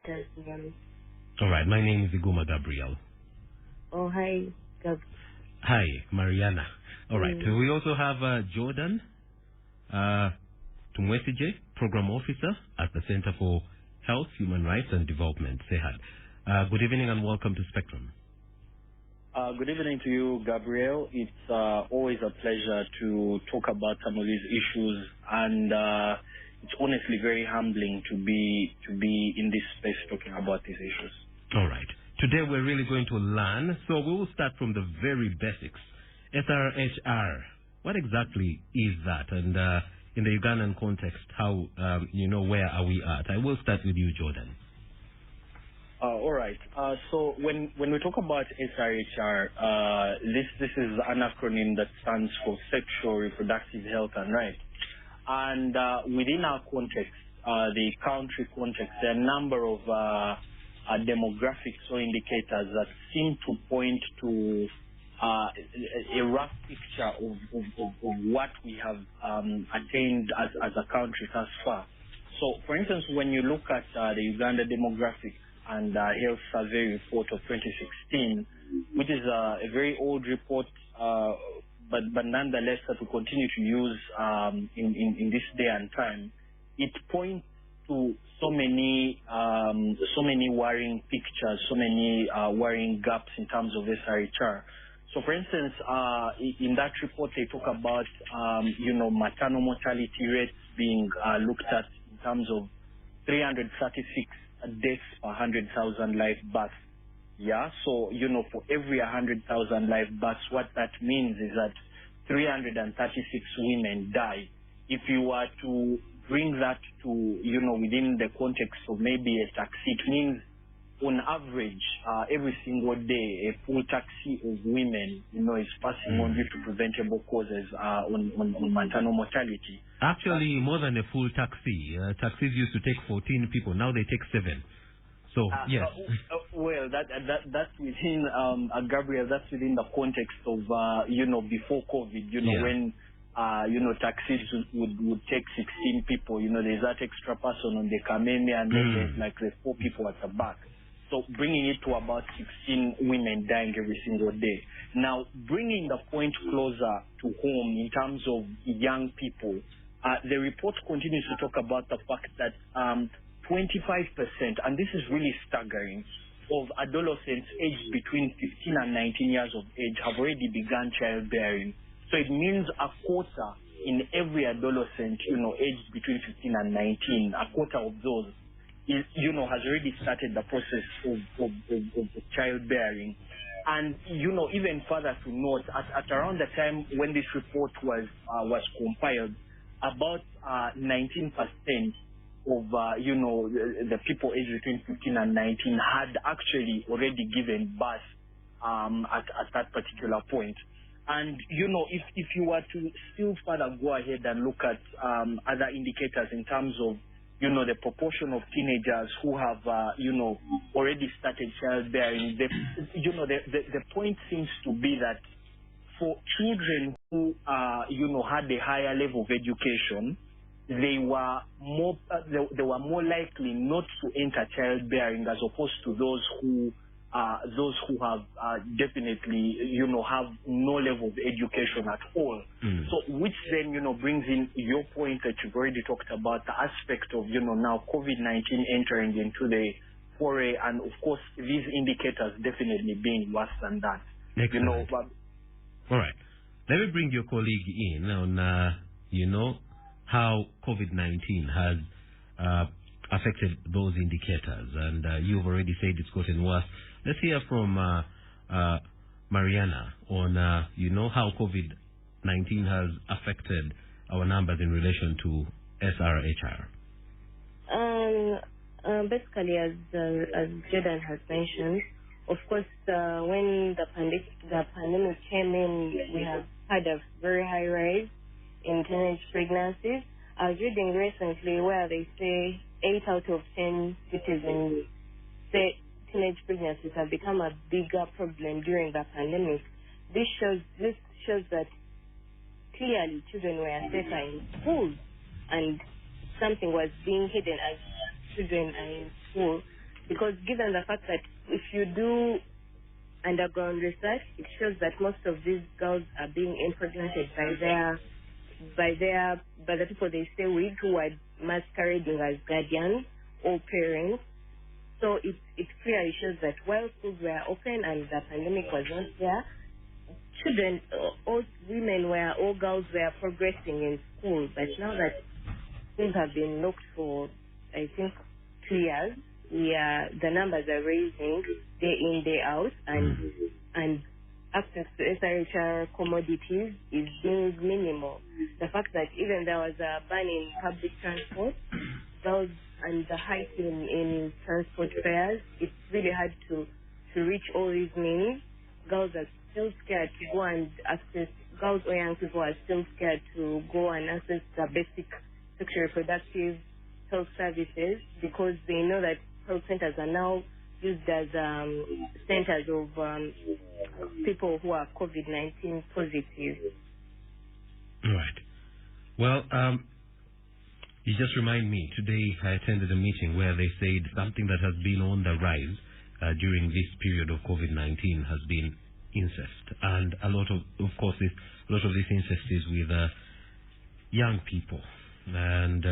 Tasniam. All right, my name is Iguma Gabriel. Oh, hi, Gab. Hi, Mariana. All right, so Mm. we also have Jordan Tumwesije, Program Officer at the Center for Health, Human Rights and Development, CEHAD. Good evening and welcome to Spectrum. Good evening to you, Gabriel. It's always a pleasure to talk about some of these issues, and it's honestly very humbling to be in this space talking about these issues. All right. Today we're really going to learn, so we will start from the very basics. SRHR, what exactly is that? And in the Ugandan context, how, where are we at? I will start with you, Jordan. All right. So when we talk about SRHR, this is an acronym that stands for Sexual Reproductive Health and Rights. And within our context, the country context, there are a number of demographics or indicators that seem to point to a rough picture of what we have attained as a country thus far. So, for instance, when you look at the Uganda demographics and Health Survey report of 2016, which is a very old report, but nonetheless that we continue to use in this day and time, it points to so many worrying pictures, so many worrying gaps in terms of SRHR. So, for instance, in that report, they talk about, maternal mortality rates being looked at in terms of 336 deaths per 100,000 live births. Yeah, so, for every 100,000 live births, what that means is that 336 women die. If you were to bring that to, within the context of maybe a taxi, it means on average, every single day, a full taxi of women, is passing on due to preventable causes on maternal mortality. Actually, more than a full taxi. Taxis used to take 14 people. Now they take 7. So, yes. Well, that's within, Gabriel, that's within the context of, before COVID, when, taxis would take 16 people. There's that extra person on the Kameme, and then there's like the 4 people at the back. So bringing it to about 16 women dying every single day. Now, bringing the point closer to home in terms of young people, the report continues to talk about the fact that 25%, and this is really staggering, of adolescents aged between 15 and 19 years of age have already begun childbearing. So it means a quarter in every adolescent, aged between 15 and 19, a quarter of those is, has already started the process of childbearing. And, even further to note, at around the time when this report was compiled, about 19% of, the people aged between 15 and 19 had actually already given birth at that particular point. And, if you were to still further go ahead and look at other indicators in terms of, the proportion of teenagers who have, already started childbearing, the point seems to be that for children who, had a higher level of education, they were more likely not to enter childbearing as opposed to those who have definitely, have no level of education at all. So which then, brings in your point that you've already talked about, the aspect of, now COVID-19 entering into the foray, and of course, these indicators definitely being worse than that. Excellent. All right. Let me bring your colleague in on, how COVID-19 has affected those indicators. And you've already said it's gotten worse. Let's hear from Mariana on, how COVID-19 has affected our numbers in relation to SRHR. Basically, as Jordan has mentioned, of course, when the pandemic came in, we have had a very high rise in teenage pregnancies. I was reading recently where they say 8 out of 10 citizens say teenage pregnancies have become a bigger problem during the pandemic. This shows that clearly children were safer in schools, and something was being hidden as children are in school. because given the fact that if you do underground research, it shows that most of these girls are being impregnated by the people they stay with, who are masquerading as guardians or parents. So it clearly shows that while schools were open and the pandemic was not there, children, all women were, all girls were progressing in school. But now that things have been locked for, I think, 2 years, the numbers are raising day in, day out, and access to SRHR commodities is being minimal. The fact that even there was a ban in public transport, those and the hike in transport fares, it's really hard to reach all these means. Girls are still scared to go and access, girls or young people are still scared to go and access the basic sexual reproductive health services because they know that health centers are now used as centers of people who are COVID-19 positive. Right. Well, you just remind me, today I attended a meeting where they said something that has been on the rise during this period of COVID-19 has been incest. And a lot of course, a lot of this incest is with young people. And,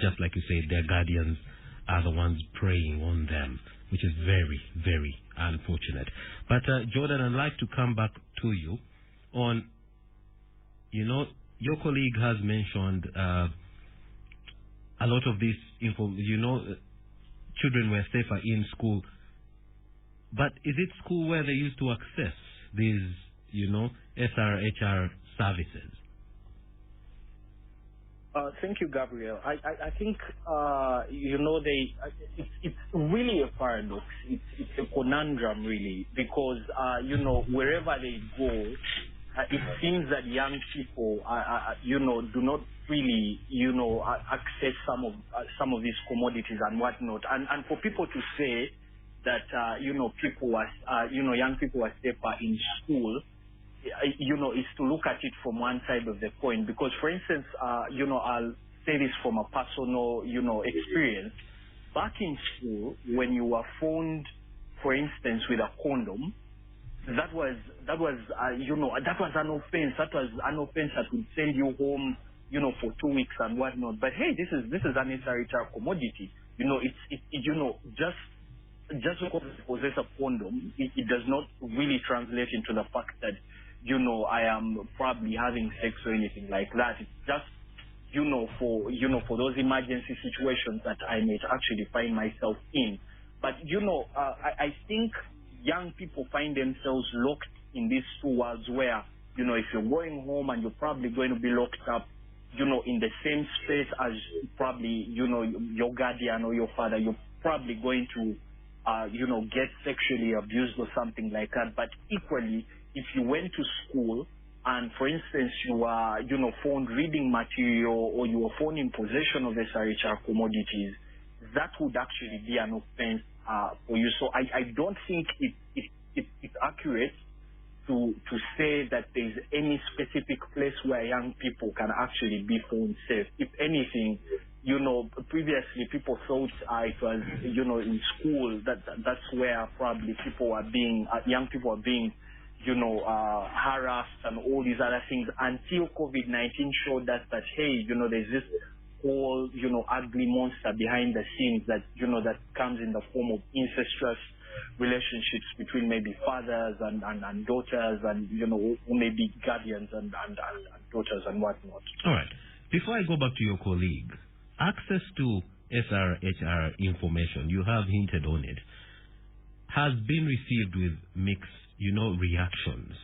just like you said, their guardians are the ones preying on them, which is very, very unfortunate. But, Jordan, I'd like to come back to you on, your colleague has mentioned a lot of this info, children were safer in school. But is it school where they used to access these, SRHR services? Thank you, Gabriel. I think, it's really a paradox. It's a conundrum, really, because, wherever they go, it seems that young people, do not really, access some of these commodities and whatnot. And for people to say that, people are, young people are safer in school, is to look at it from one side of the coin. Because, for instance, I'll say this from a personal, experience. Back in school, when you were found, for instance, with a condom, that was an offense. That was an offense that would send you home, for 2 weeks and whatnot. But hey, this is an SRHR commodity. Just because it possess a condom, it does not really translate into the fact that, I am probably having sex or anything like that. It's just, for those emergency situations that I may actually find myself in. But, I think young people find themselves locked in these two worlds where, if you're going home and you're probably going to be locked up, in the same space as probably, your guardian or your father, you're probably going to, get sexually abused or something like that. But equally, if you went to school and, for instance, you are, found reading material or you were found in possession of SRHR commodities, that would actually be an offense for you. So I don't think it's accurate to say that there's any specific place where young people can actually be found safe. If anything, previously people thought it was, in school that's where probably young people are being, harassed and all these other things until COVID-19 showed us that, hey, there's this whole, ugly monster behind the scenes that, that comes in the form of incestuous relationships between maybe fathers and daughters and, who may be guardians and daughters and whatnot. All right. Before I go back to your colleague, access to SRHR information, you have hinted on it, has been received with mixed, reactions.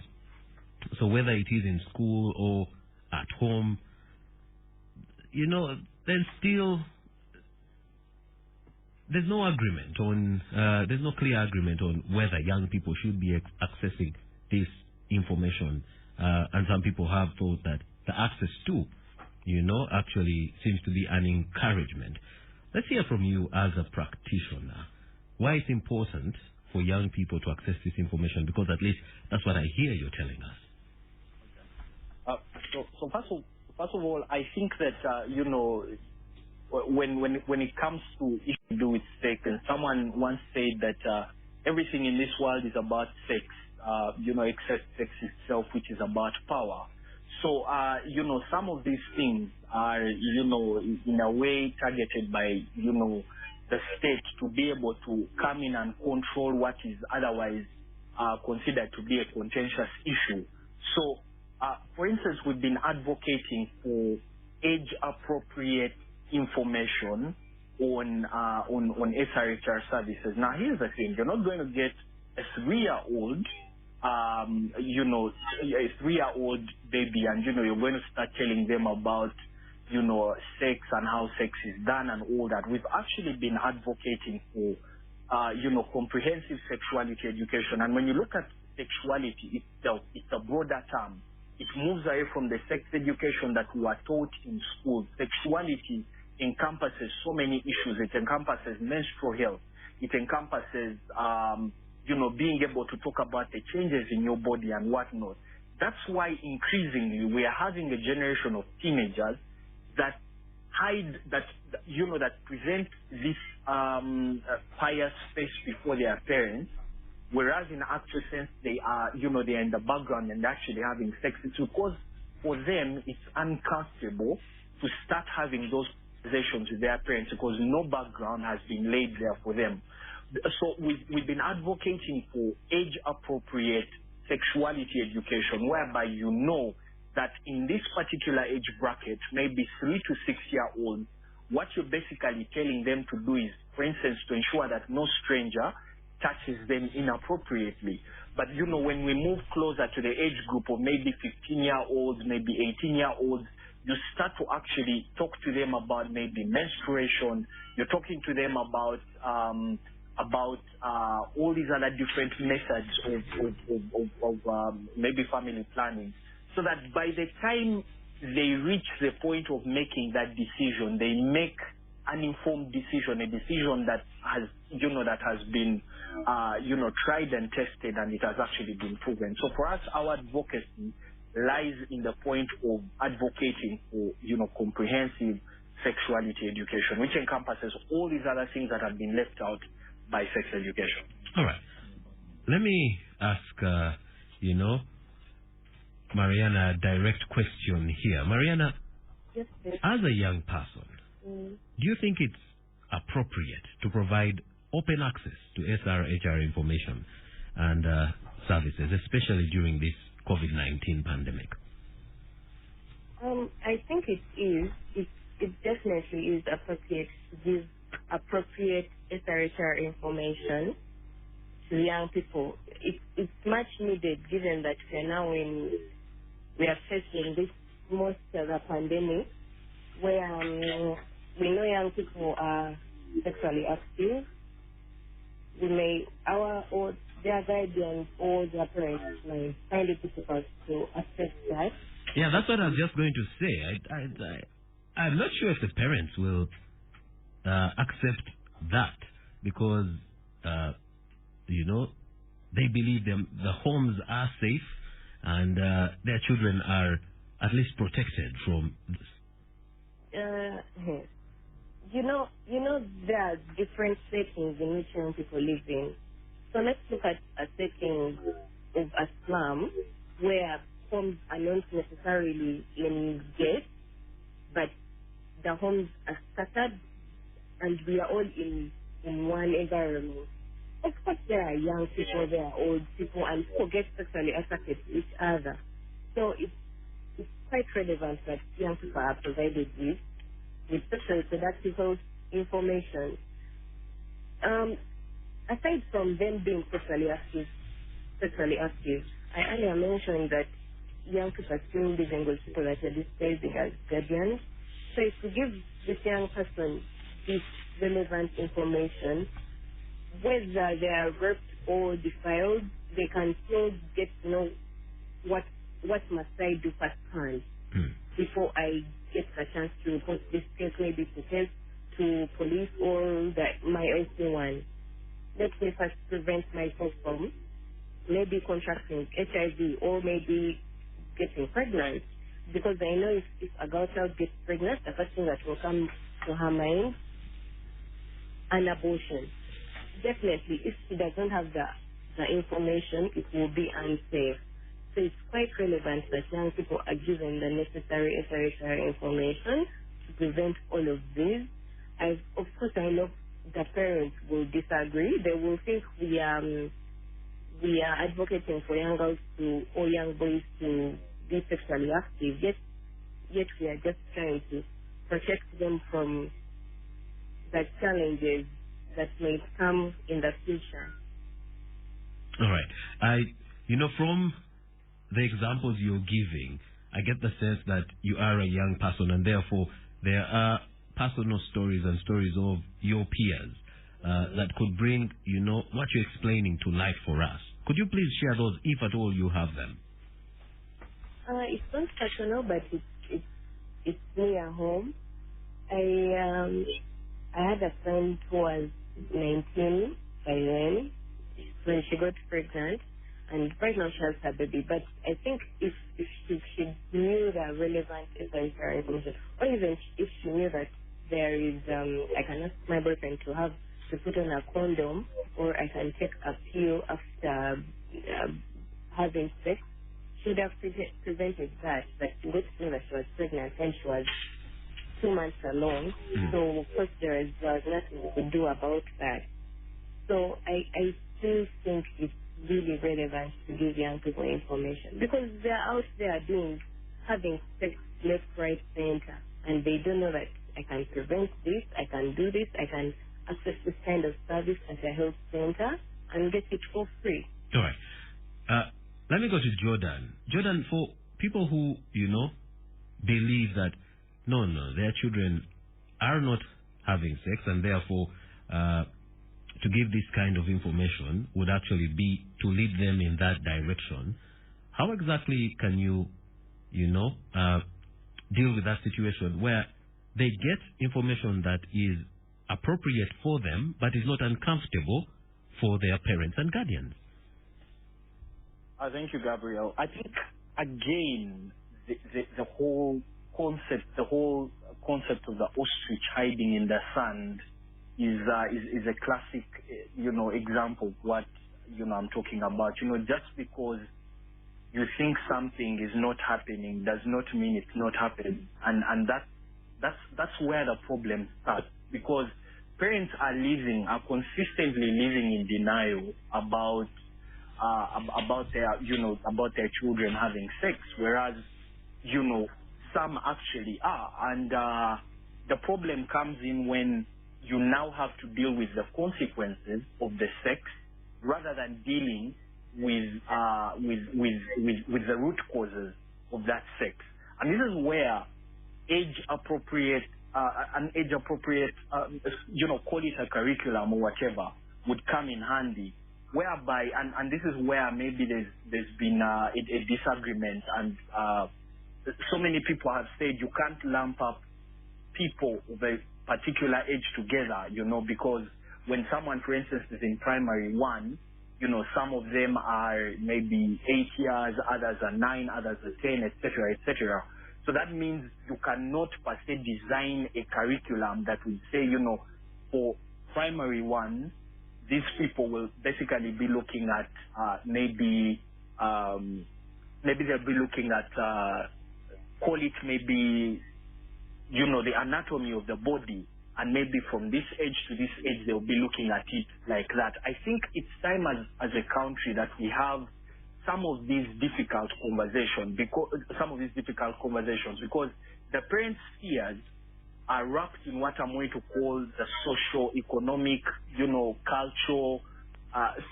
So whether it is in school or at home, there's no agreement on, there's no clear agreement on whether young people should be accessing this information. And some people have thought that the access to, actually seems to be an encouragement. Let's hear from you as a practitioner. Why it's important for young people to access this information, because at least that's what I hear you're telling us. So first of all, I think that, when it comes to issues to do with sex, and someone once said that everything in this world is about sex, except sex itself, which is about power. So, some of these things are, in a way targeted by, the state to be able to come in and control what is otherwise considered to be a contentious issue. So, for instance, we've been advocating for age-appropriate information on SRHR services. Now, here's the thing: you're not going to get a 3-year-old, a 3-year-old baby, and you're going to start telling them about sex and how sex is done and all that. We've actually been advocating for comprehensive sexuality education. And when you look at sexuality itself, it's a broader term. It moves away from the sex education that we are taught in schools. Sexuality encompasses so many issues. It encompasses menstrual health. It encompasses, being able to talk about the changes in your body and whatnot. That's why increasingly we are having a generation of teenagers that present this pious face before their parents, whereas in actual sense they are, they are in the background and actually having sex. It's because for them it's uncomfortable to start having those conversations with their parents because no background has been laid there for them. So we've been advocating for age-appropriate sexuality education, whereby that in this particular age bracket, maybe 3 to 6-year-olds, what you're basically telling them to do is, for instance, to ensure that no stranger touches them inappropriately. But, when we move closer to the age group of maybe 15-year-olds, maybe 18-year-olds, you start to actually talk to them about maybe menstruation. You're talking to them about all these other different methods of maybe family planning, so that by the time they reach the point of making that decision, they make an informed decision, a decision that has been tried and tested, and it has actually been proven. So for us, our advocacy lies in the point of advocating for comprehensive sexuality education, which encompasses all these other things that have been left out by sex education. All right. Let me ask, Mariana, a direct question here. Mariana, yes, as a young person, do you think it's appropriate to provide open access to SRHR information and services, especially during this COVID-19 pandemic? I think it is. It definitely is appropriate to give appropriate SRHR information to young people. It's much needed, given that we are facing this most of the pandemic, where we know young people are sexually active. Their guardians or their parents might find it difficult to accept that. Yeah, that's what I was just going to say. I'm not sure if the parents will accept that because, they believe the homes are safe and their children are at least protected from this. There are different settings in which young people live in. So let's look at a setting of a slum where homes are not necessarily in gates, but the homes are scattered and we are all in one environment. Of course, there are young people, there are old people, and people get sexually attracted to each other. So it's quite relevant that young people are provided with sexually reproductive health information. Aside from them being sexually active, I earlier mentioned that young people are still living with people that are displaying as guardians. So if we give this young person this relevant information, whether they are raped or defiled, they can still get to know what must I do firsthand before I get a chance to report this case, maybe to police or my LC1. Let me first prevent myself from maybe contracting HIV or maybe getting pregnant, because I know if a girl child gets pregnant, the first thing that will come to her mind an abortion. Definitely, if she doesn't have the information, it will be unsafe. So it's quite relevant that young people are given the necessary SRHR information to prevent all of this. Of course, I know the parents will disagree. They will think we are advocating for young girls or young boys to be sexually active, yet we are just trying to protect them from the challenges that may come in the future. All right. From the examples you're giving, I get the sense that you are a young person, and therefore there are personal stories and stories of your peers that could bring, what you're explaining to life for us. Could you please share those, if at all you have them? It's not personal, but it's near home. I had a friend who was 19 by then when she got pregnant, and right now she has her baby. But I think if she knew the relevant SRHR information, or even if she knew that there is, I can ask my boyfriend to put on a condom, or I can take a pill after having sex, she would have prevented that. But she got to know that she was pregnant and she was 2 months along. So of course there was nothing we could do about that. So I still think it's really relevant to give young people information, because they're out there having sex left, right, center, and they don't know that I can prevent this, I can do this, I can access this kind of service at a health center and get it for free. All right. Let me go to Jordan. Jordan, for people who, believe that, no, their children are not having sex, and therefore to give this kind of information would actually be to lead them in that direction. How exactly can you, deal with that situation where they get information that is appropriate for them but is not uncomfortable for their parents and guardians? Thank you, Gabriel. I think, again, the whole concept of the ostrich hiding in the sand is a classic, example of what, I'm talking about. Just because you think something is not happening does not mean it's not happening. And that's where the problem starts, because parents are consistently living in denial about their children having sex, whereas, some actually are. And the problem comes in when you now have to deal with the consequences of the sex rather than dealing with the root causes of that sex. And this is where an age-appropriate, call it a curriculum or whatever, would come in handy, whereby, and this is where maybe there's been a disagreement, and so many people have said you can't lump up people of a particular age together, because when someone, for instance, is in primary one, some of them are maybe 8 years, others are 9, others are 10, etc., etc. So that means you cannot per se design a curriculum that would say, for primary one, these people will basically be looking at maybe they'll be looking at call it maybe the anatomy of the body, and maybe from this age to this age they'll be looking at it like that. I think it's time as a country that we have some of these difficult conversations, because the parents' fears are wrapped in what I'm going to call the socio-economic, cultural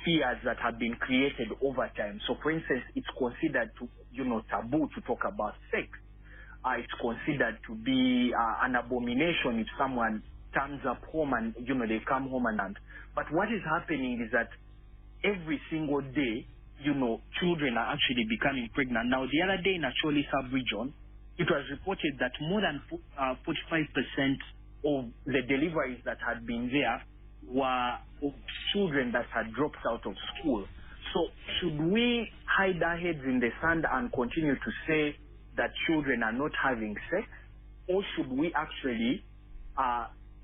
fears that have been created over time. So, for instance, it's considered taboo to talk about sex. It's considered to be an abomination if someone turns up home and, they come home and. But what is happening is that every single day, children are actually becoming pregnant. Now, the other day in Acholi sub-region, it was reported that more than 45% of the deliveries that had been there were of children that had dropped out of school. So should we hide our heads in the sand and continue to say that children are not having sex? Or should we actually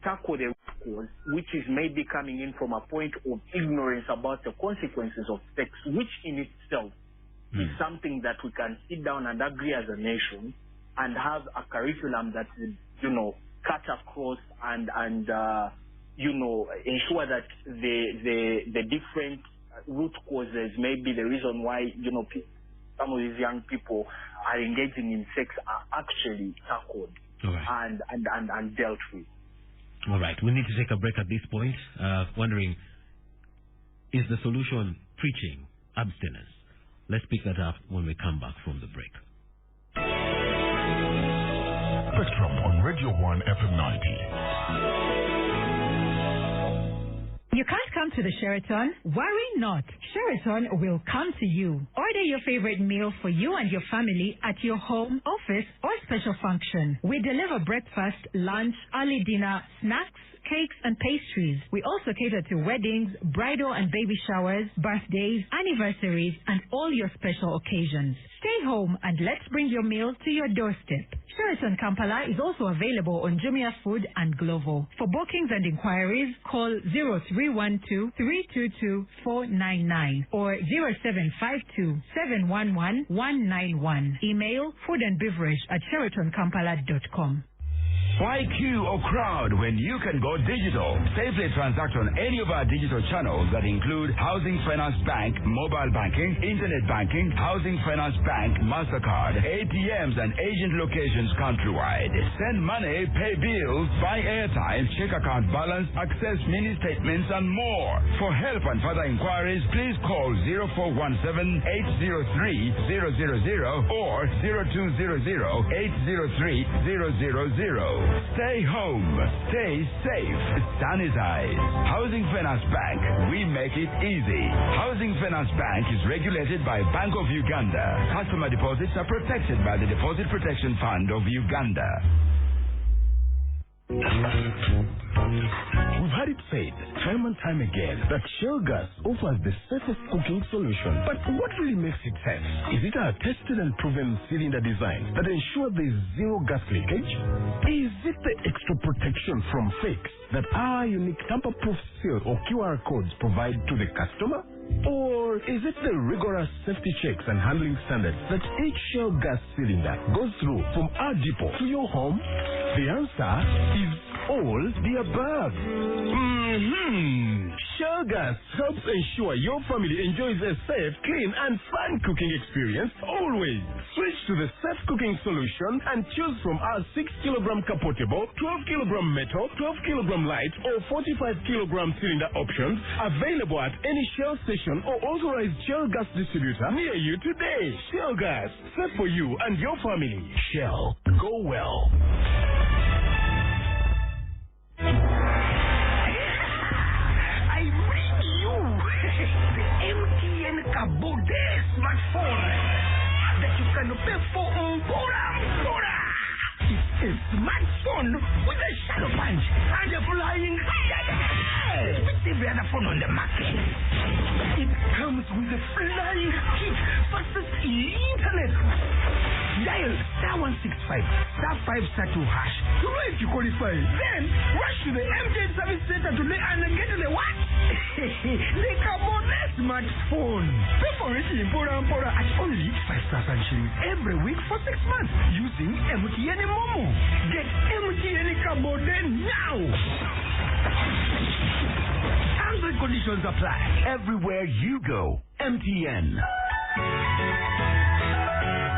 tackle the cause, which is maybe coming in from a point of ignorance about the consequences of sex, which in itself is something that we can sit down and agree as a nation and have a curriculum that would, cut across and ensure that the different root causes, maybe the reason why, some of these young people are engaging in sex are actually tackled and dealt with. All right. We need to take a break at this point. Wondering, is the solution preaching abstinence? Let's pick that up when we come back from the break. Spectrum on Radio 1 FM 90. You can't come to the Sheraton? Worry not. Sheraton will come to you. Order your favorite meal for you and your family at your home, office, or special function. We deliver breakfast, lunch, early dinner, snacks, cakes, and pastries. We also cater to weddings, bridal and baby showers, birthdays, anniversaries, and all your special occasions. Stay home and let's bring your meal to your doorstep. Sheraton Kampala is also available on Jumia Food and Glovo. For bookings and inquiries, call 0312-322-499 or 0752-711-191. Email foodandbeverage@sheratonkampala.com. Why queue or crowd when you can go digital? Safely transact on any of our digital channels that include Housing Finance Bank, mobile banking, internet banking, Housing Finance Bank, MasterCard, ATMs and agent locations countrywide. Send money, pay bills, buy airtime, check account balance, access mini statements and more. For help and further inquiries, please call 0417-803-000 or 0200-803-000. Stay home. Stay safe. Sanitize. Housing Finance Bank. We make it easy. Housing Finance Bank is regulated by Bank of Uganda. Customer deposits are protected by the Deposit Protection Fund of Uganda. We've had it said time and time again that shale gas offers the safest cooking solution. But what really makes it safe? Is it our tested and proven cylinder design that ensure there is zero gas leakage? Is it the extra protection from fakes that our unique tamper-proof seal or QR codes provide to the customer? Or is it the rigorous safety checks and handling standards that each shale gas cylinder goes through from our depot to your home? The answer is all the above. Shale gas helps ensure your family enjoys a safe, clean, and fun cooking experience always. Switch to the safe cooking solution and choose from our 6-kilogram capotable, 12-kilogram metal, 12-kilogram light, or 45-kilogram cylinder options available at any Shell station or authorized Shell gas distributor near you today. Shell gas, safe for you and your family. Shell, go well. I bring you the MTN Kabode smartphone that you can pay for Mbora. It's a smartphone with a shadow punch and a flying high. With every other phone on the market. It comes with a flying kick versus internet. Dial *165 *5 hash to know if you qualify. Then rush to the MTN service center today and get the what? The Kabode smartphone. Pay for it in Mbora at only 5,000 shillings every week for 6 months using MTN Momo. Get MTN Kabode now. Terms and conditions apply. Everywhere you go, MTN.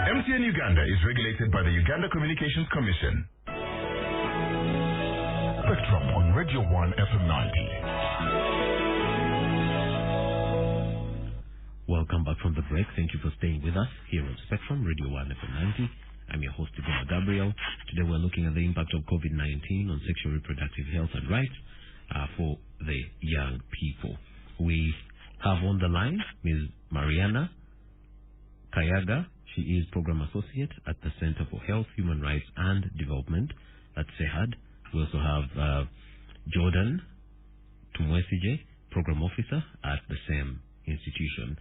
MTN Uganda is regulated by the Uganda Communications Commission. Spectrum on Radio 1 FM 90. Welcome back from the break. Thank you for staying with us here on Spectrum, Radio 1 FM 90. I'm your host, Ivana Gabriel. Today we're looking at the impact of COVID-19 on sexual reproductive health and rights for the young people. We have on the line Ms. Mariana Kayaga. She is Program Associate at the Center for Health, Human Rights and Development at CEHAD. We also have Jordan Tumwesije, Program Officer at the same institution.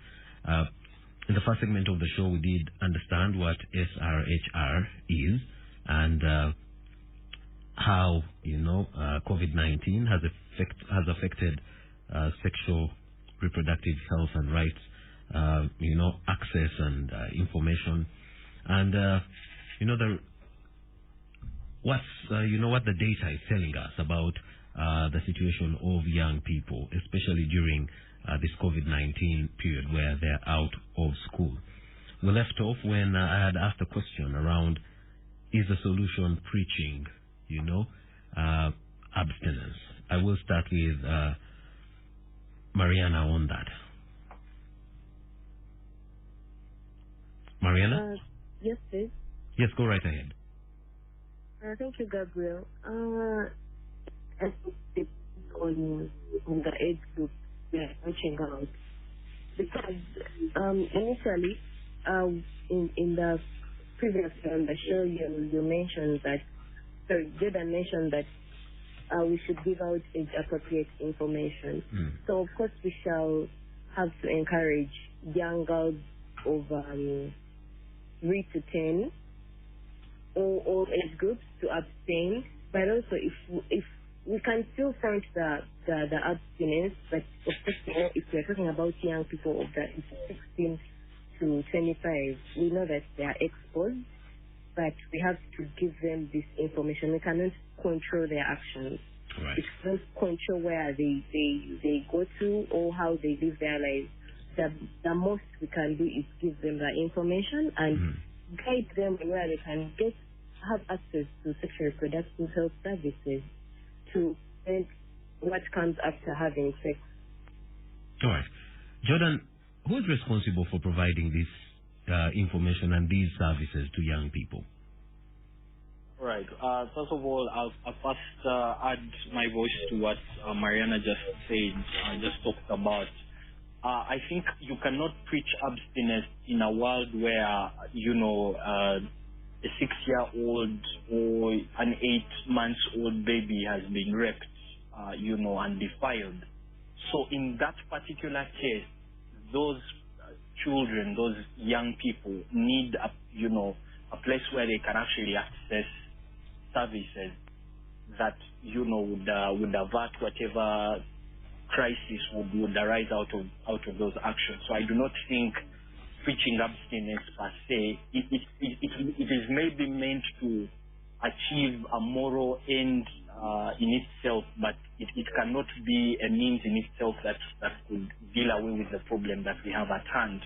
In the first segment of the show, we did understand what SRHR is and how, COVID-19 has affected sexual reproductive health and rights, access and information, and what the data is telling us about the situation of young people, especially during this COVID-19 period where they're out of school. We left off when I had asked a question around, is the solution preaching, abstinence? I will start with Mariana on that. Mariana? Yes, please. Yes, go right ahead. Thank you, Gabriel. I think it's on the age group we are reaching out, because initially in the previous on the show you mentioned that, Jordan mentioned that we should give out age appropriate information. So of course we shall have to encourage young girls of 3 to 10 or all age groups to abstain, but also if we can still find the abstinence, but of course if we're talking about young people of the 16 to 25, we know that they are exposed, but we have to give them this information. We cannot control their actions. Right. We cannot control where they go to or how they live their lives. The most we can do is give them the information and guide them where they can have access to sexual reproductive health services to end what comes after having sex. All right. Jordan, who is responsible for providing this information and these services to young people? Right. First of all, I'll first add my voice to what Mariana just said, just talked about. I think you cannot preach abstinence in a world where, a 6-year-old or an 8-month-old baby has been raped, and defiled. So in that particular case, those children, those young people need a place where they can actually access services that would avert whatever crisis would arise out of those actions. So I do not think preaching abstinence per se, it is maybe meant to achieve a moral end in itself, but it cannot be a means in itself that could deal away with the problem that we have at hand.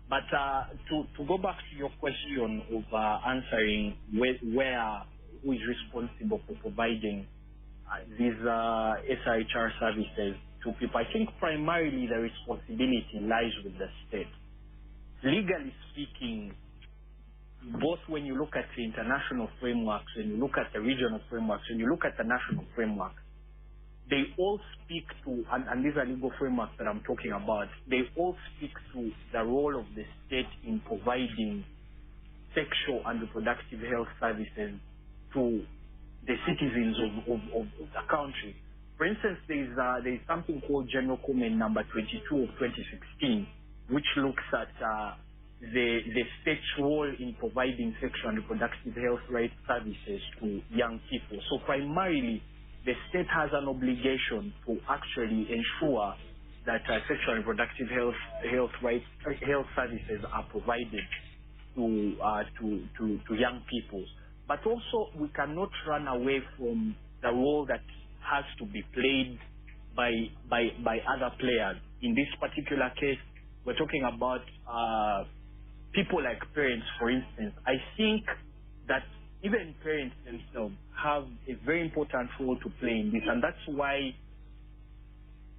But to go back to your question of answering who is responsible for providing these SRHR services to people, I think primarily the responsibility lies with the state. Legally speaking, both when you look at the international frameworks, when you look at the regional frameworks, when you look at the national framework, they all speak to, and these are legal frameworks that I'm talking about, they all speak to the role of the state in providing sexual and reproductive health services to the citizens of the country. For instance, there is something called General Comment number 22 of 2016, which looks at the state's role in providing sexual and reproductive health rights services to young people. So primarily, the state has an obligation to actually ensure that sexual and reproductive health services are provided to young people. But also, we cannot run away from the role that has to be played by other players. In this particular case, we're talking about people like parents, for instance. I think that even parents themselves have a very important role to play in this, and that's why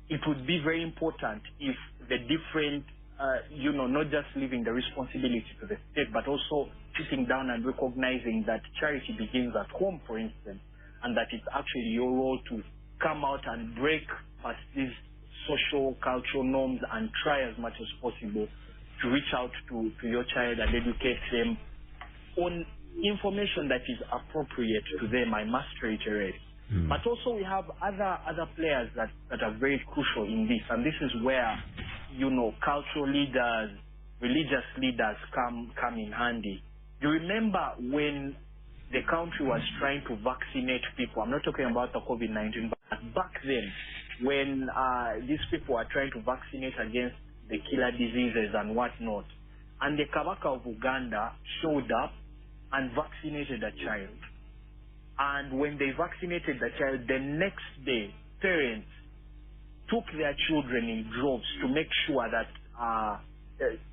it would be very important if the different, not just leaving the responsibility to the state, but also sitting down and recognizing that charity begins at home, for instance, and that it's actually your role to come out and break past these social, cultural norms and try as much as possible to reach out to your child and educate them on information that is appropriate to them, I must reiterate. But also we have other players that are very crucial in this, and this is where, cultural leaders, religious leaders come in handy. You remember when the country was trying to vaccinate people. I'm not talking about the COVID-19, but back then, when these people were trying to vaccinate against the killer diseases and whatnot, and the Kabaka of Uganda showed up and vaccinated a child. And when they vaccinated the child, the next day, parents took their children in droves to make sure that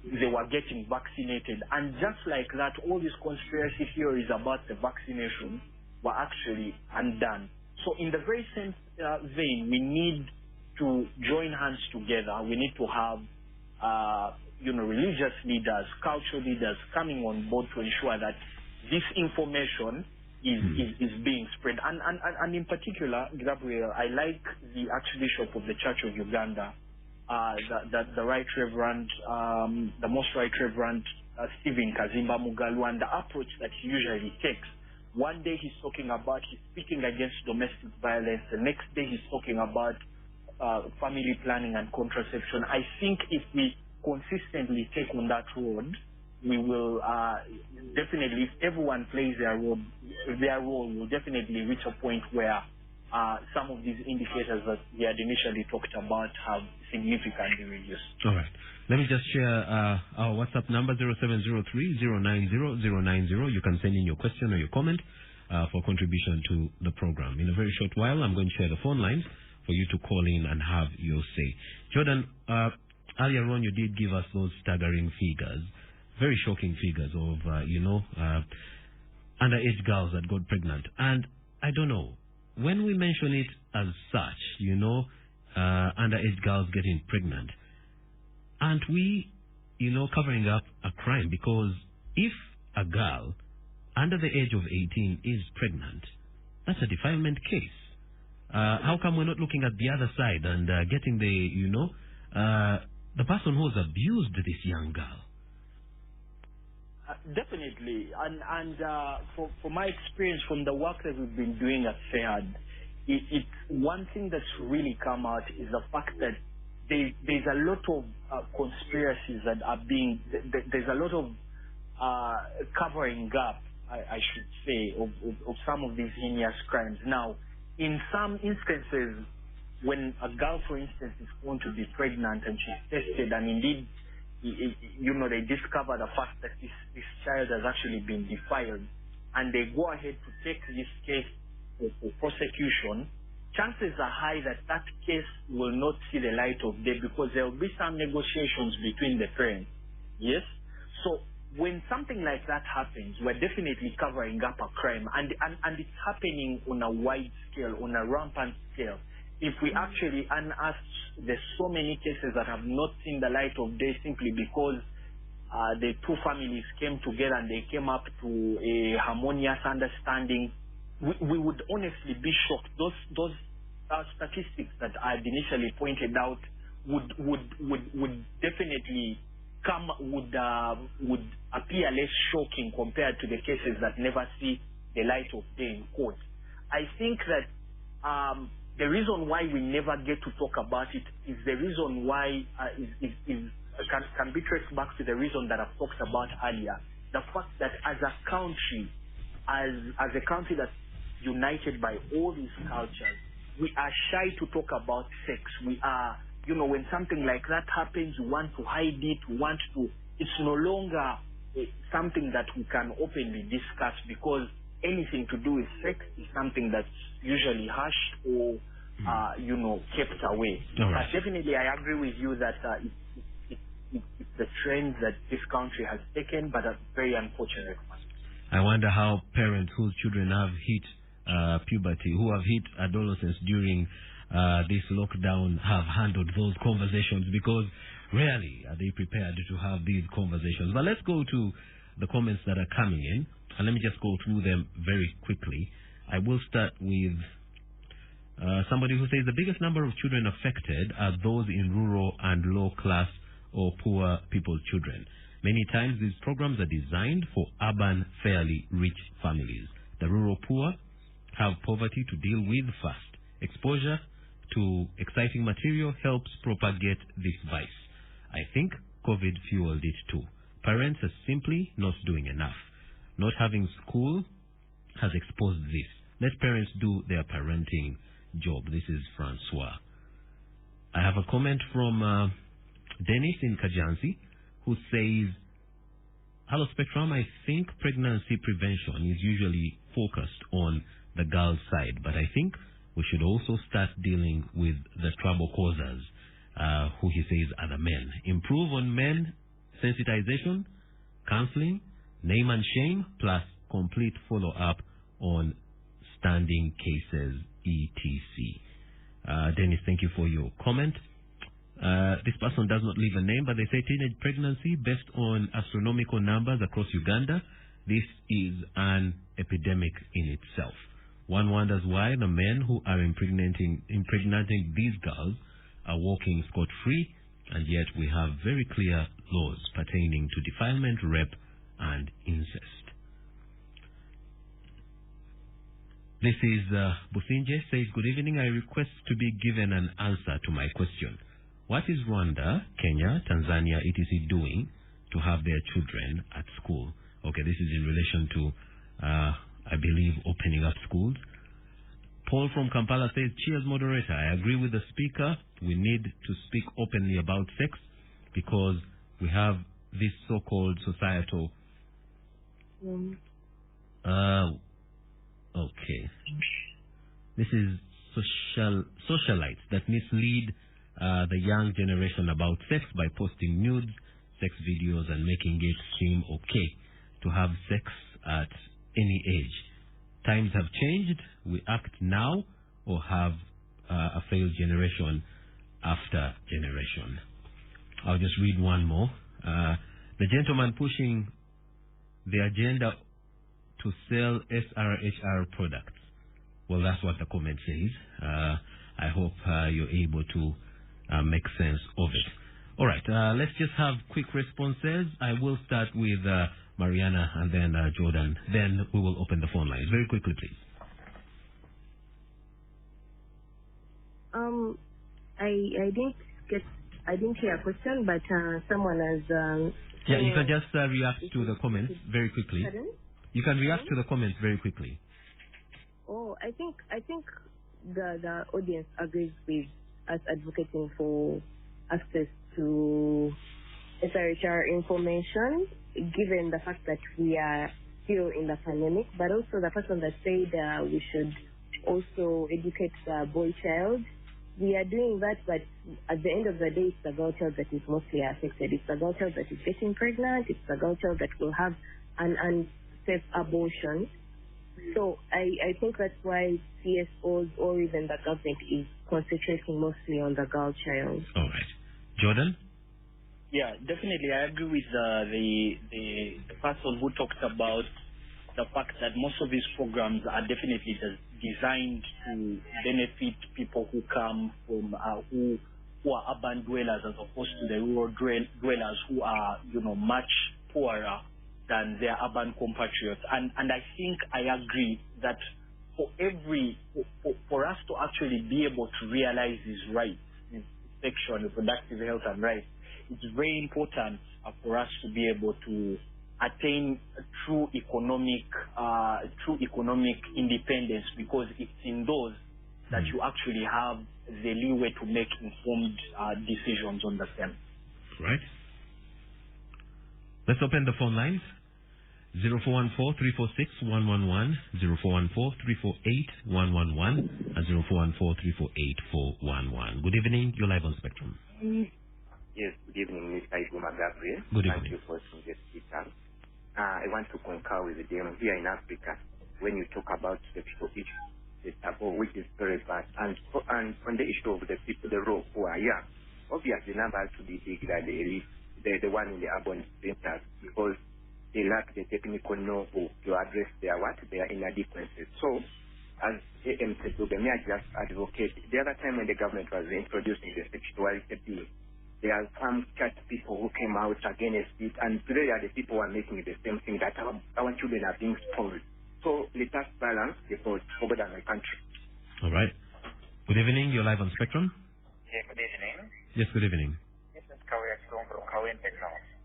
they were getting vaccinated. And just like that, all these conspiracy theories about the vaccination were actually undone. So in the very same vein, we need to join hands together. We need to have religious leaders, cultural leaders coming on board to ensure that this information is being spread. And in particular, Gabriel, I like the Archbishop of the Church of Uganda, the Right Reverend, the Most Right Reverend Stephen Kazimba Mugalu, and the approach that he usually takes. One day he's speaking against domestic violence. The next day he's talking about family planning and contraception. I think if we consistently take on that road, we will definitely, if everyone plays their role will definitely reach a point where some of these indicators that we had initially talked about have significantly reduced. All right. Let me just share our WhatsApp number, 0703-090-090. You can send in your question or your comment for contribution to the program. In a very short while, I'm going to share the phone lines for you to call in and have your say. Jordan, earlier on you did give us those staggering figures, very shocking figures of, underage girls that got pregnant. And I don't know, when we mention it as such, underage girls getting pregnant, aren't we, covering up a crime? Because if a girl under the age of 18 is pregnant, that's a defilement case. How come we're not looking at the other side and getting the person who has abused this young girl? Definitely, and for my experience from the work that we've been doing at FEHAD, it's one thing that's really come out is the fact that there's a lot of conspiracies that are there's a lot of covering up, I should say, of some of these heinous crimes. Now, in some instances, when a girl, for instance, is going to be pregnant and she's tested, and indeed, they discover the fact that this child has actually been defiled, and they go ahead to take this case for prosecution, chances are high that that case will not see the light of day because there will be some negotiations between the parents. Yes? So when something like that happens, we're definitely covering up a crime, and it's happening on a wide scale, on a rampant scale. If we actually unearth, there's so many cases that have not seen the light of day simply because the two families came together and they came up to a harmonious understanding. We would honestly be shocked. Those statistics that I had initially pointed out would definitely would appear less shocking compared to the cases that never see the light of day in court. I think that the reason why we never get to talk about it is the reason why can be traced back to the reason that I've talked about earlier. The fact that as a country, as a country that's united by all these cultures, we are shy to talk about sex. We are, when something like that happens, we want to hide it, it's no longer something that we can openly discuss because anything to do with sex is something that's usually hushed or, kept away. Right. But definitely I agree with you that it's the trend that this country has taken, but a very unfortunate one. I wonder how parents whose children have hit puberty, who have hit adolescence during this lockdown have handled those conversations, because rarely are they prepared to have these conversations. But let's go to the comments that are coming in, and let me just go through them very quickly. I will start with somebody who says the biggest number of children affected are those in rural and low-class or poor people's children. Many times these programs are designed for urban, fairly rich families. The rural poor have poverty to deal with first. Exposure to exciting material helps propagate this vice. I think COVID fueled it too. Parents are simply not doing enough. Not having school has exposed this. Let parents do their parenting job. This is Francois. I have a comment from Dennis in Kajansi, who says, hello Spectrum, I think pregnancy prevention is usually focused on the girl's side, but I think we should also start dealing with the trouble causers, who he says are the men. Improve on men sensitization, counseling, name and shame, plus complete follow-up on standing cases, etc. Dennis, thank you for your comment. This person does not leave a name, but they say teenage pregnancy based on astronomical numbers across Uganda. This is an epidemic in itself. One wonders why the men who are impregnating these girls are walking scot-free, and yet we have very clear laws pertaining to defilement, rape, and incest. This is Businje says, good evening. I request to be given an answer to my question. What is Rwanda, Kenya, Tanzania, etc. doing to have their children at school? Okay, this is in relation to, I believe, opening up schools. Paul from Kampala says, cheers, moderator. I agree with the speaker. We need to speak openly about sex because we have this so-called societal... Okay. This is socialites that mislead the young generation about sex by posting nudes, sex videos, and making it seem okay to have sex at any age. Times have changed. We act now or have a failed generation after generation. I'll just read one more. The gentleman pushing the agenda to sell SRHR products. Well, that's what the comment says. I hope you're able to make sense of it. All right, let's just have quick responses. I will start with Mariana and then Jordan. Then we will open the phone lines. Very quickly, please. I didn't hear a question, but someone has... yeah, you can just react to the comments very quickly. Pardon? You can react to the comments very quickly. Oh, I think the audience agrees with us advocating for access to SRHR information, given the fact that we are still in the pandemic, but also the person that said we should also educate the boy child. We are doing that, but at the end of the day, it's the girl child that is mostly affected. It's the girl child that is getting pregnant. It's the girl child that will have an unsafe abortion. So I think that's why CSOs or even the government is concentrating mostly on the girl child. All right. Jordan? Yeah, definitely. I agree with the person who talked about the fact that most of these programs are definitely designed to benefit people who come from who are urban dwellers as opposed to the rural dwellers who are much poorer than their urban compatriots. And I think I agree that for us to actually be able to realize these rights, this sexual and reproductive health and rights, it's very important for us to be able to attain true economic independence, because it's in those that you actually have the leeway to make informed decisions on the same. Right. Let's open the phone lines. 0414-346-111, 0414-348-111, and 0414-348-411. Good evening. You're live on Spectrum. Yes, good evening, Mr. Iguma Gabriel. Good evening. Thank you for this speaker. I want to concur with them here in Africa when you talk about sexual issues, the taboo, which is very bad. And on the issue of the people, the raw poor, yeah, obviously the number has to be big than the elite, the one in the urban centers, because they lack the technical know-how to address their inadequacies. So, as AM said, may I just advocate, the other time when the government was introducing the sexuality bill, there are some church people who came out against it, and today are the people who are making the same thing, that our children are being spoiled. So let us balance the both over than my country. All right. Good evening. You're live on Spectrum. Yeah, good evening. Yes, good evening. This is Kawia from Kawin Technology.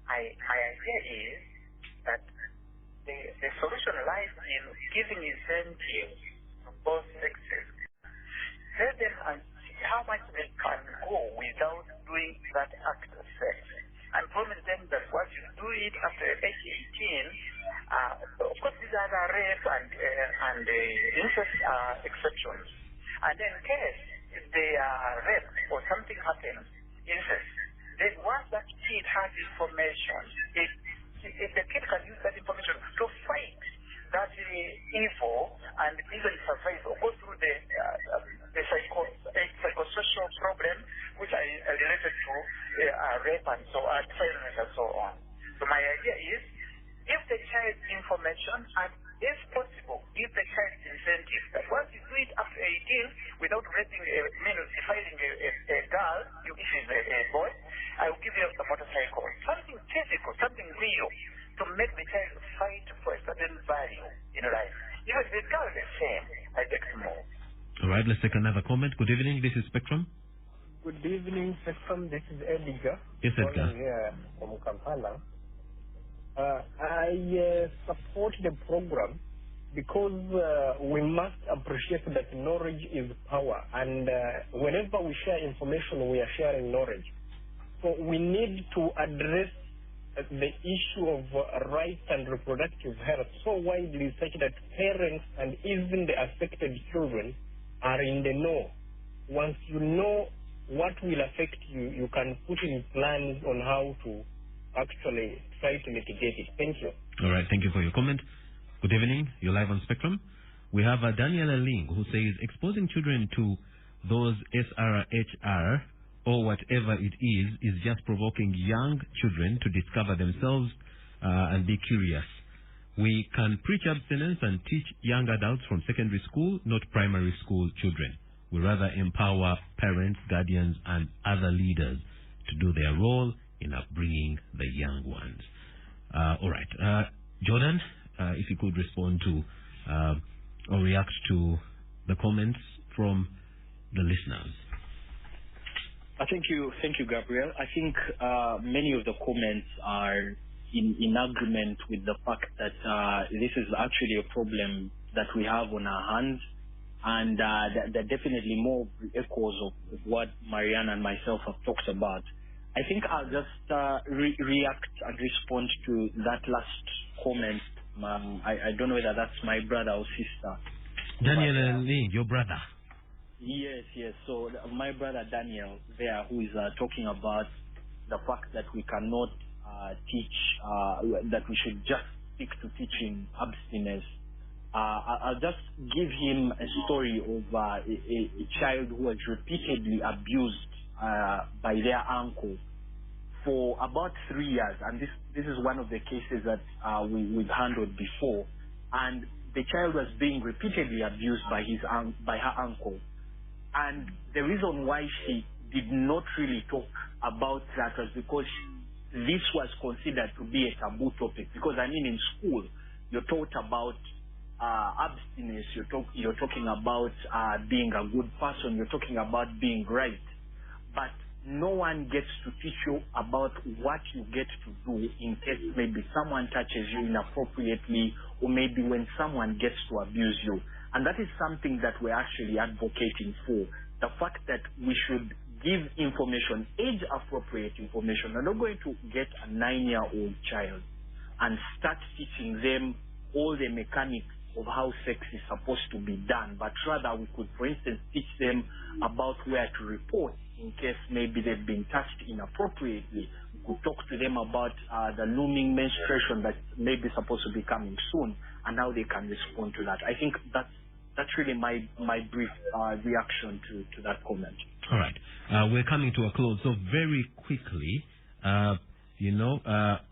My idea is that the solution lies in giving incentives to both sexes. Tell them how much they can go without doing that act of sex. And promise them that once you do it after age 18, of course these are the rape and incest exceptions. And then in case if they are raped or something happens, incest, then once that kid has information, if the kid can use that information to fight that evil and even survive or go through the psychosocial problem which are related to rape and so on, violence and so on. So my idea is, if the child information and if possible, give the child incentive that once you do it after 18 without raping, defiling a girl, if she's a boy, I will give you a motorcycle. Something physical, something real to make the child fight for a certain value in life. Even the girl is the same, I beg to more. All right, let's take another comment. Good evening, this is Spectrum. Good evening, Spectrum. This is Edgar. Yes, Edgar. Here from Kampala. I support the program because we must appreciate that knowledge is power, and whenever we share information, we are sharing knowledge. So we need to address the issue of rights and reproductive health so widely such that parents and even the affected children are in the know. Once you know what will affect you, you can put in plans on how to actually try to mitigate it. Thank you. All right, thank you for your comment. Good evening. You're live on Spectrum. We have Daniela Ling who says exposing children to those SRHR or whatever it is just provoking young children to discover themselves and be curious. We can preach abstinence and teach young adults from secondary school, not primary school children. We rather empower parents, guardians, and other leaders to do their role in upbringing the young ones. All right. Jordan, if you could respond to or react to the comments from the listeners. Thank you, Gabriel. I think many of the comments are in agreement with the fact that this is actually a problem that we have on our hands, and there are definitely more echoes of what Marianne and myself have talked about. I think I'll just react and respond to that last comment. I don't know whether that's my brother or sister. Daniel Lee, your brother. Yes. So my brother Daniel there, who is talking about the fact that we cannot teach, that we should just stick to teaching abstinence. I'll just give him a story of a child who was repeatedly abused by their uncle for about 3 years, and this is one of the cases that we've handled before. And the child was being repeatedly abused by her uncle, and the reason why she did not really talk about that was because this was considered to be a taboo topic. Because in school you're taught about abstinence, you're talking about being a good person, you're talking about being right, but no one gets to teach you about what you get to do in case maybe someone touches you inappropriately, or maybe when someone gets to abuse you. And that is something that we're actually advocating for. The fact that we should give information, age-appropriate information. We're not going to get a 9-year-old child and start teaching them all the mechanics of how sex is supposed to be done, but rather we could, for instance, teach them about where to report in case maybe they've been touched inappropriately. We could talk to them about the looming menstruation that may be supposed to be coming soon and how they can respond to that. I think that's really my brief reaction to that comment. All right. We're coming to a close, so very quickly,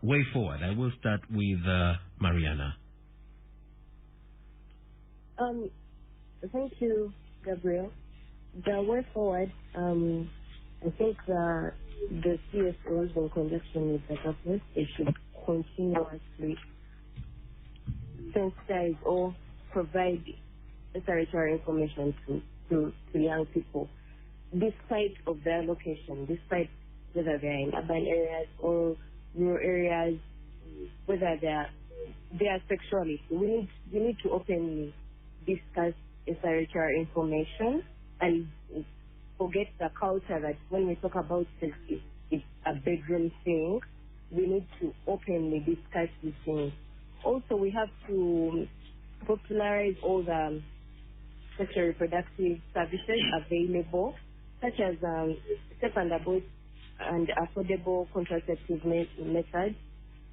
way forward. I will start with Mariana. Thank you, Gabriel. The way forward, I think the CSOs in conjunction with the government, they should continuously sensitize or provide SRHR information to young people, despite of their location, despite whether they're in urban areas or rural areas, whether they're their sexuality. We need to openly discuss SRHR information and forget the culture that when we talk about sex, it's a bedroom thing. We need to openly discuss these things. Also, we have to popularize all the sexual reproductive services available, such as safe and affordable contraceptive methods,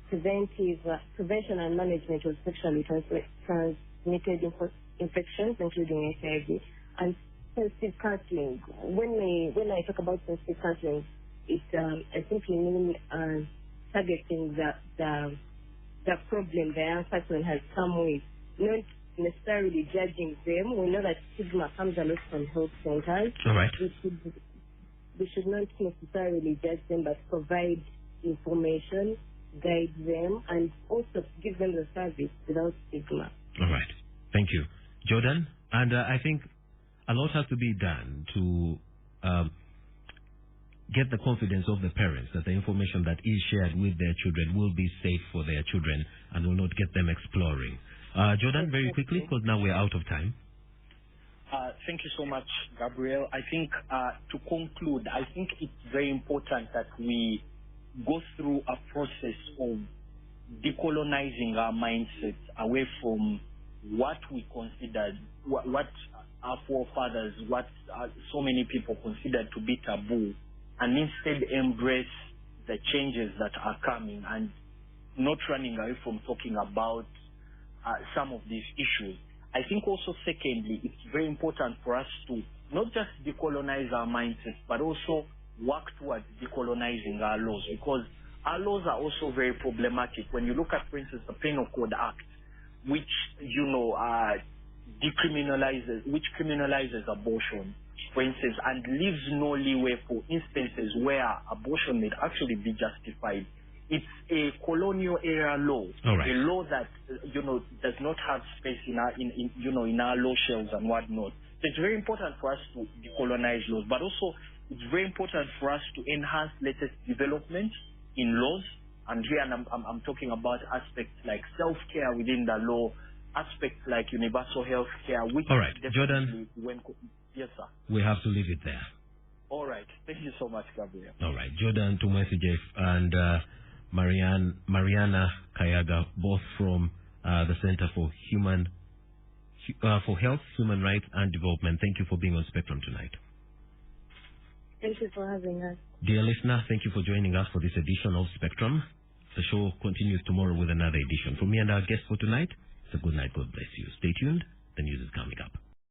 prevention and management of sexually transmitted infections, including HIV, and sensitive counseling. When I talk about sensitive counseling, I simply mean targeting the problem the young person has come with, not necessarily judging them. We know that stigma comes a lot from health centers. All right. We should not necessarily judge them, but provide information, guide them, and also give them the service without stigma. All right. Thank you. Jordan, and I think a lot has to be done to get the confidence of the parents that the information that is shared with their children will be safe for their children and will not get them exploring. Jordan, very quickly, because now we're out of time. Thank you so much, Gabriel. I think to conclude, I think it's very important that we go through a process of decolonizing our mindsets away from what we considered, what our forefathers, what so many people considered to be taboo, and instead embrace the changes that are coming and not running away from talking about some of these issues. I think also, secondly, it's very important for us to not just decolonize our mindsets, but also work towards decolonizing our laws, because our laws are also very problematic. When you look at, for instance, the Penal Code Act, which, criminalizes abortion, for instance, and leaves no leeway for instances where abortion may actually be justified. It's a colonial era law, right. A law that does not have space in our law shelves and whatnot. So it's very important for us to decolonize laws, but also it's very important for us to enhance latest development in laws. And here I'm talking about aspects like self-care within the law, aspects like universal health care. Which all right, Jordan. Yes, sir. We have to leave it there. All right. Thank you so much, Gabriel. All right. Jordan Tumwesi and Mariana Kayaga, both from the Center for Health, Human Rights and Development. Thank you for being on Spectrum tonight. Thank you for having us. Dear listener, thank you for joining us for this edition of Spectrum. The show continues tomorrow with another edition. From me and our guest for tonight, it's a good night. God bless you. Stay tuned. The news is coming up.